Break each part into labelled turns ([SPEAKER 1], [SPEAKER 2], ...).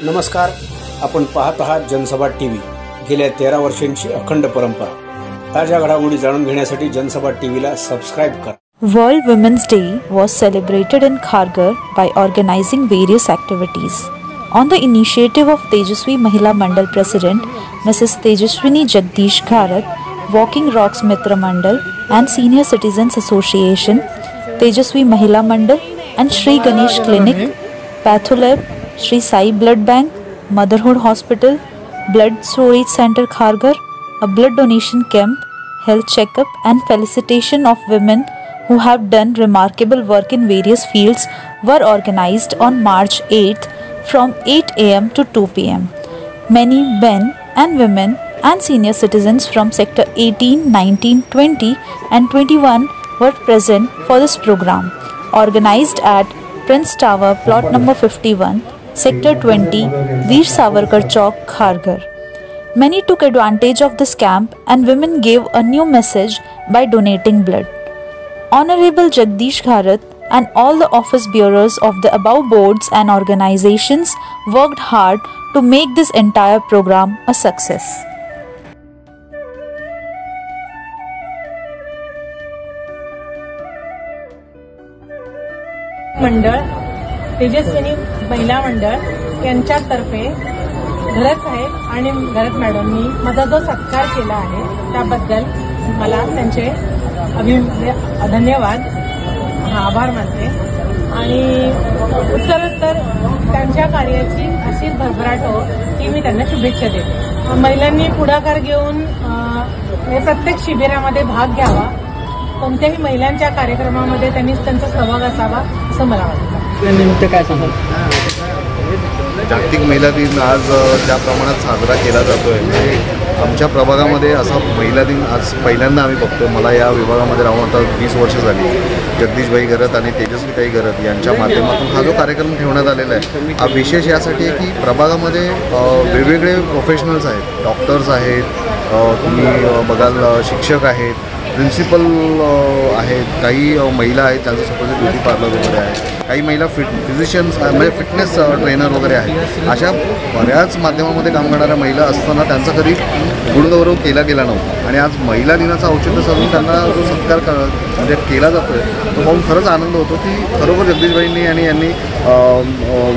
[SPEAKER 1] नमस्कार, आपण पाहत आहात जनसभा टीव्ही। गेल्या 13 वर्षांची अखंड परंपरा। ताज्या घडामोडी जाणून घेण्यासाठी जनसभा टीव्हीला सबस्क्राइब करा।
[SPEAKER 2] World Women's Day was celebrated in Kharghar by organizing various activities. On the initiative of Tejaswi Mahila Mandal President Mrs. Tejaswini Jagdish Gharat, Walking Rocks Mitra Mandal and Senior Citizens Association, Tejaswi Mahila Mandal and Shri Ganesh Clinic, Patholab, Shri Sai Blood Bank, Motherhood Hospital, Blood Storage Center Kharghar, a blood donation camp, health checkup and felicitation of women who have done remarkable work in various fields were organized on March 8th from 8 am to 2 pm. Many men and women and senior citizens from Sector 18, 19, 20 and 21 were present for this program, organized at Prince Tower, plot number 51, Sector 20, Veer Savarkar Chowk, Kharghar. Many took advantage of this camp and women gave a new message by donating blood. Honorable Jagdish Gharat and all the office bearers of the above boards and organizations worked hard to make this entire program a success.
[SPEAKER 3] मंडळ तेजस्विनी महिला मंडळ यांच्यातर्फे घरत साहेब आणि घरत मॅडमनी माझा जो सत्कार केला आहे त्याबद्दल मला त्यांचे धन्यवाद आभार मानते आणि उत्तरोत्तर त्यांच्या कार्याची अशी भरभराट हो ही मी त्यांना शुभेच्छा देते। महिलांनी पुढाकार घेऊन प्रत्येक शिबिरामध्ये भाग घ्यावा, कोणत्याही महिलांच्या कार्यक्रमामध्ये त्यांनी त्यांचा सहभाग असावा असं मला वाटतं।
[SPEAKER 4] निमित्त काय सांगाल?
[SPEAKER 5] जागतिक महिला दिन आज ज्या प्रमाणात साजरा केला जातोय, आमच्या प्रभागामध्ये असा महिला दिन आज पहिल्यांदा आम्ही बघतो। मला या विभागामध्ये राहून आता 20 वर्ष झाली। जगदीशभाई घरत आणि तेजस्वीताई घरत यांच्या माध्यमातून हा जो कार्यक्रम ठेवण्यात आलेला आहे हा विशेष यासाठी आहे की प्रभागामध्ये वेगवेगळे प्रोफेशनल्स आहेत, डॉक्टर्स आहेत, तुम्ही बघाल शिक्षक आहेत, प्रिन्सिपल आहेत, काही महिला आहेत त्यांचं स्वतःचं ब्युटी पार्लर वगैरे आहे, काही महिला फिजिशियन्स म्हणजे फिटनेस ट्रेनर वगैरे आहेत। अशा बऱ्याच माध्यमामध्ये काम करणाऱ्या महिला असताना त्यांचा कधी गुणगौरव केला गेला नव्हता आणि आज महिला दिनाचा औचित्य साधून त्यांना जो सत्कार म्हणजे केला जातो आहे तो पाहून खरंच आनंद होतो की खरोखर जगदीशबाईंनी आणि यांनी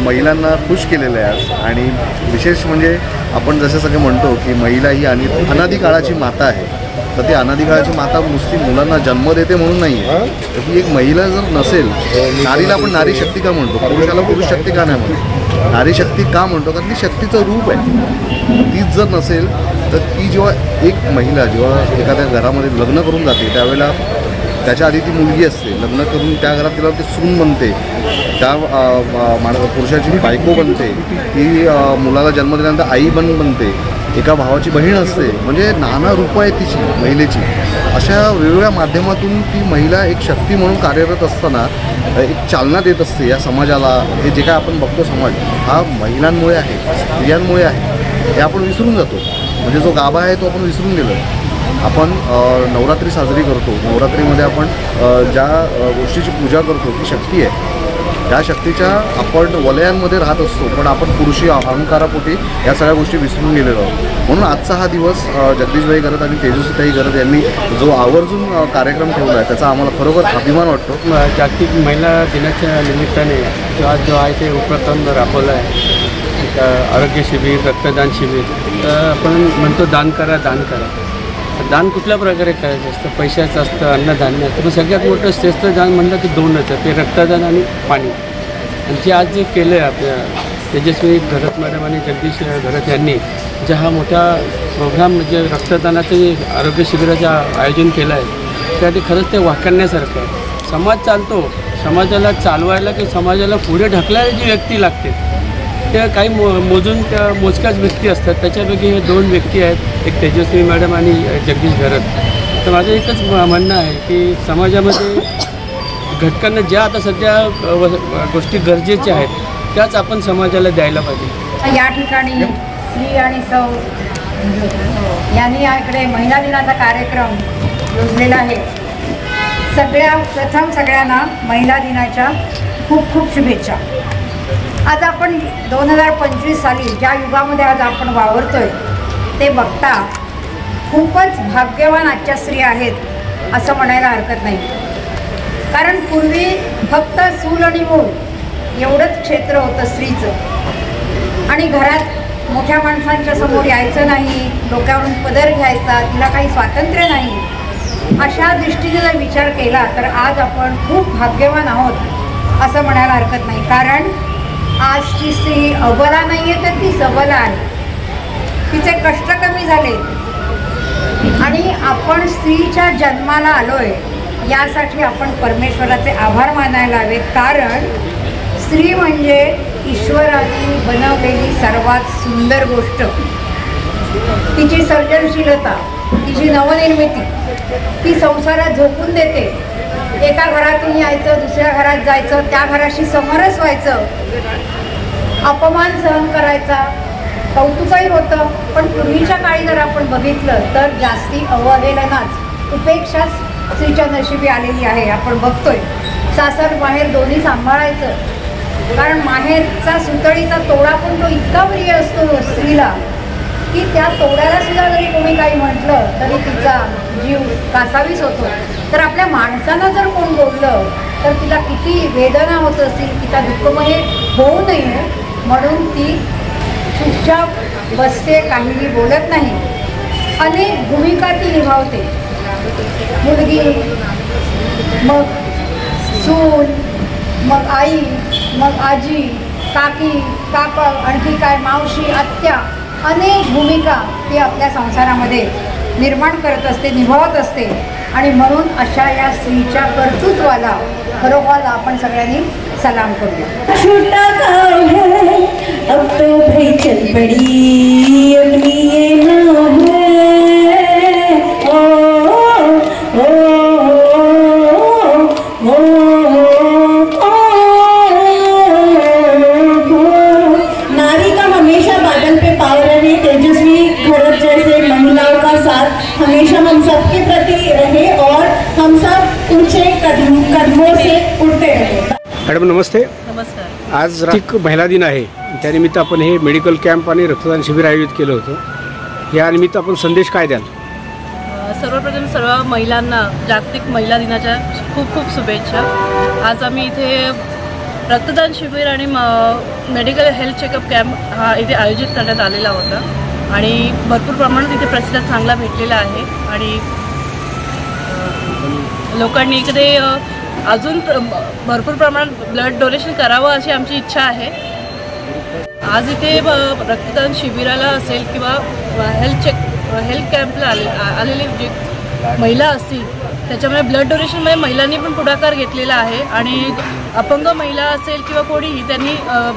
[SPEAKER 5] महिलांना खुश केलेलं आहे आज। आणि विशेष म्हणजे आपण जसे सगळे म्हणतो की महिला ही अनादी काळाची माता आहे, तर ती अनादी काळाची माता नुसती मुलांना जन्म देते म्हणून नाही आहे, तर ती एक महिला जर नसेल, नारीला आपण नारी शक्ती का म्हणतो, पुरुषाला पुरुष शक्ती का नाही म्हणतो, नारी शक्ती का म्हणतो, कारण ती शक्तीचं रूप आहे। तीच जर नसेल तर ती जेव्हा एक महिला जेव्हा एखाद्या घरामध्ये लग्न करून जाते त्यावेळेला त्याच्या आधी ती मुलगी असते, लग्न करून त्या घरात तिला ती सून बनते, त्या पुरुषाची बायको बनते, ती मुलाला जन्म दिल्यानंतर आई बनते, एका भावाची बहीण असते, म्हणजे नाना रूपं आहेत तिची महिलेची। अशा वेगवेगळ्या माध्यमातून ती महिला एक शक्ती म्हणून कार्यरत असताना एक चालना देत असते या समाजाला। हे जे काय आपण बघतो समाज हा महिलांमुळे आहे, स्त्रियांमुळे आहे, हे आपण विसरून जातो। म्हणजे जो गाभा आहे तो आपण विसरून गेलो। आपण नवरात्री साजरी करतो, नवरात्रीमध्ये आपण ज्या गोष्टीची पूजा करतो ती शक्ती आहे, त्या शक्तीच्या आपण वलयांमध्ये राहत असतो, पण आपण पुरुषी अहंकारापोटी या सगळ्या गोष्टी विसरून गेलेलो आहोत। म्हणून आजचा हा दिवस जगदीशभाई घरत आणि तेजस्वीताई घरत यांनी जो आवर्जून कार्यक्रम ठेवला आहे त्याचा आम्हाला खरोखर अभिमान वाटतो।
[SPEAKER 4] जागतिक महिला दिनाच्या निमित्ताने जो आहे ते उपक्रम राबवला आहे, आरोग्य शिबिर, रक्तदान शिबिर। तर आपण म्हणतो दान करा, दान करा। दान कुठल्या प्रकारे करायचं असतं, पैशाचं असतं, अन्नधान्य असतं, पण सगळ्यात मोठं श्रेष्ठ दान म्हणलं की दोनच आहे, ते रक्तदान आणि पाणी। आणि जे आज जे केलं आहे आपल्या तेजस्वी घरत मॅडम आणि जगदीश घरत यांनी जे हा मोठा प्रोग्राम म्हणजे रक्तदानाचं जे आरोग्य शिबिराचं आयोजन केलं आहे त्यासाठी खरंच ते वाखाणण्यासारखं आहे। समाज चालतो, समाजाला चालवायला की समाजाला पुढे ढकलायला जी व्यक्ती लागते त्या काही मोजून त्या मोजक्याच व्यक्ती असतात, त्याच्यापैकी हे 2 व्यक्ती आहेत, एक तेजस्वी मॅडम आणि जगदीश घरत। तर माझं एकच म्हणणं आहे की समाजामध्ये घटकांना ज्या आता सध्या गोष्टी गरजेच्या आहेत त्याच आपण समाजाला द्यायला पाहिजे।
[SPEAKER 6] या ठिकाणी श्री आणि सौ यांनी याकडे महिला दिनाचा कार्यक्रम योजलेला आहे। प्रथम सगळ्यांना महिला दिनाच्या खूप खूप शुभेच्छा। आज आपण 2025 साली ज्या युगामध्ये आज आपण वावरतोय ते बघता खूपच भाग्यवान आजच्या स्त्रिया आहेत असं म्हणायला हरकत नाही. कारण पूर्वी फक्त चूल आणि मूल एवढंच क्षेत्र होतं स्त्रीचं, आणि घरात मोठ्या माणसांच्या समोर यायचं नाही, डोक्यावरून पदर घ्यायचा, तिला काही स्वातंत्र्य नाही. अशा दृष्टीने जर विचार केला तर आज आपण खूप भाग्यवान आहोत असं म्हणायला हरकत नाही. कारण आजची स्त्री अबला नाही आहे तर ती सबला आहे, तिचे कष्ट कमी झाले आणि आपण स्त्रीच्या जन्माला आलोय यासाठी आपण परमेश्वराचे आभार मानायला हवेत. कारण स्त्री म्हणजे ईश्वराने बनवलेली सर्वात सुंदर गोष्ट. तिची सर्जनशीलता, तिची नवनिर्मिती, ती संसारात झोकून देते. एका घरातून यायचं, दुसऱ्या घरात जायचं, त्या घराशी समरस व्हायचं, अपमान सहन करायचा, कौतुकही होतं. पण पूर्वीच्या काळी जर आपण बघितलं तर जास्ती अवहेलनाच, उपेक्षाच स्त्रीच्या नशिबी आलेली आहे. आपण बघतोय सासर माहेर दोन्ही सांभाळायचं, कारण माहेरचा सुतळीचा तोडा पण तो इतका प्रिय असतो स्त्रीला की त्या तोड्याला सुद्धा जरी कोणी काही म्हटलं तरी तिचा जीव कासावीस होतो. तर आपल्या माणसानं जर कोण बोललं तर तिला किती वेदना होत असतील, तिला दुःखमय होऊ नये म्हणून ती चुपचाप बसते, काहीही बोलत नाही. अनेक भूमिका ती निभावते. मुलगी, मग सून, मग आई, मग आजी, काकी, काका, आणखी काय मावशी, आत्या, अनेक भूमिका ती आपल्या संसारामध्ये निर्माण करत असते, निभावत असते. आणि म्हणून अशा या स्त्रीच्या कर्तृत्वाला खरोखर आपण सगळ्यांनी सलाम करूया.
[SPEAKER 7] छोटा काम है अब तो भाई चल पड़ी अपनी ये नाम है. ओ ओ ओ नारी का हमेशा बादल पे पावर रहे. तेजस्वी भरत जैसे महिलाओं का साथ हमेशा हम सबके प्रति रहे और हम सब ऊंचे कदमों से उठते रहे.
[SPEAKER 1] मॅडम नमस्ते.
[SPEAKER 3] नमस्कार.
[SPEAKER 1] आज जागतिक महिला दिन आहे, त्यानिमित्त आपण हे मेडिकल कॅम्प आणि रक्तदान शिबिर आयोजित केलं होतं. यानिमित्त आपण संदेश काय द्याल?
[SPEAKER 3] सर्वप्रथम सर्व महिलांना जागतिक महिला दिनाच्या खूप खूप शुभेच्छा. आज आम्ही इथे रक्तदान शिबिर आणि मेडिकल हेल्थ चेकअप कॅम्प हा इथे आयोजित करण्यात आलेला होता आणि भरपूर प्रमाणात इथे प्रतिसाद चांगला भेटलेला आहे आणि लोकांनी इकडे अजून भरपूर प्रमाणात ब्लड डोनेशन करावं अशी आमची इच्छा आहे. आज इथे रक्तदान शिबिराला असेल किंवा हेल्थ कॅम्पला आलेले जे महिला असतील त्याच्यामुळे ब्लड डोनेशनमध्ये महिलांनी पण पुढाकार घेतलेला आहे आणि अपंग महिला असेल किंवा कोणीही त्यांनी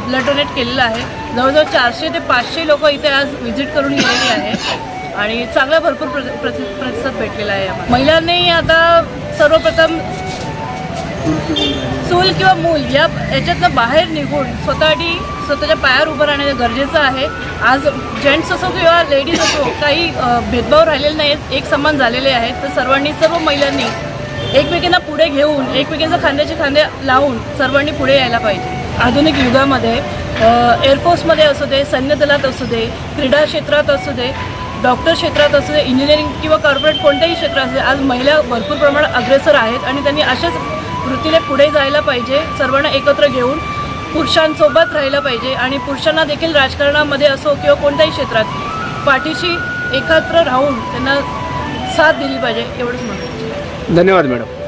[SPEAKER 3] ब्लड डोनेट केलेलं आहे. जवळजवळ 400 ते 500 लोक इथे आज व्हिजिट करून गेलेली आहे आणि चांगला भरपूर प्रतिसाद भेटलेला आहे. महिलांनी आता सर्वप्रथम चूल किंवा मूल याच्यातनं बाहेर निघून स्वतःच्या पायावर उभं राहणं गरजेचं आहे. आज जेंट्स असो किंवा लेडीज असो काही भेदभाव राहिलेले नाहीत, एक समान झालेले आहेत. तर सर्व महिलांनी एकमेकांना पुढे घेऊन एकमेकांच्या खांद्याचे खांदे लावून सर्वांनी पुढे यायला पाहिजे. आधुनिक युगामध्ये एअरफोर्समध्ये असू दे, सैन्य दलात असू दे, क्रीडा क्षेत्रात असू दे, डॉक्टर क्षेत्रात असू दे, इंजिनिअरिंग किंवा कॉर्पोरेट कोणत्याही क्षेत्रात असू दे, आज महिला भरपूर प्रमाणात अग्रेसर आहेत आणि त्यांनी अशाच वृत्तीने पुढे जायला पाहिजे. सर्वांना एकत्र घेऊन पुरुषांसोबत राहिलं पाहिजे आणि पुरुषांना देखील राजकारणामध्ये असो किंवा कोणत्याही क्षेत्रात पाठीशी एकत्र राहून त्यांना साथ दिली पाहिजे एवढंच म्हणतो.
[SPEAKER 1] धन्यवाद मॅडम.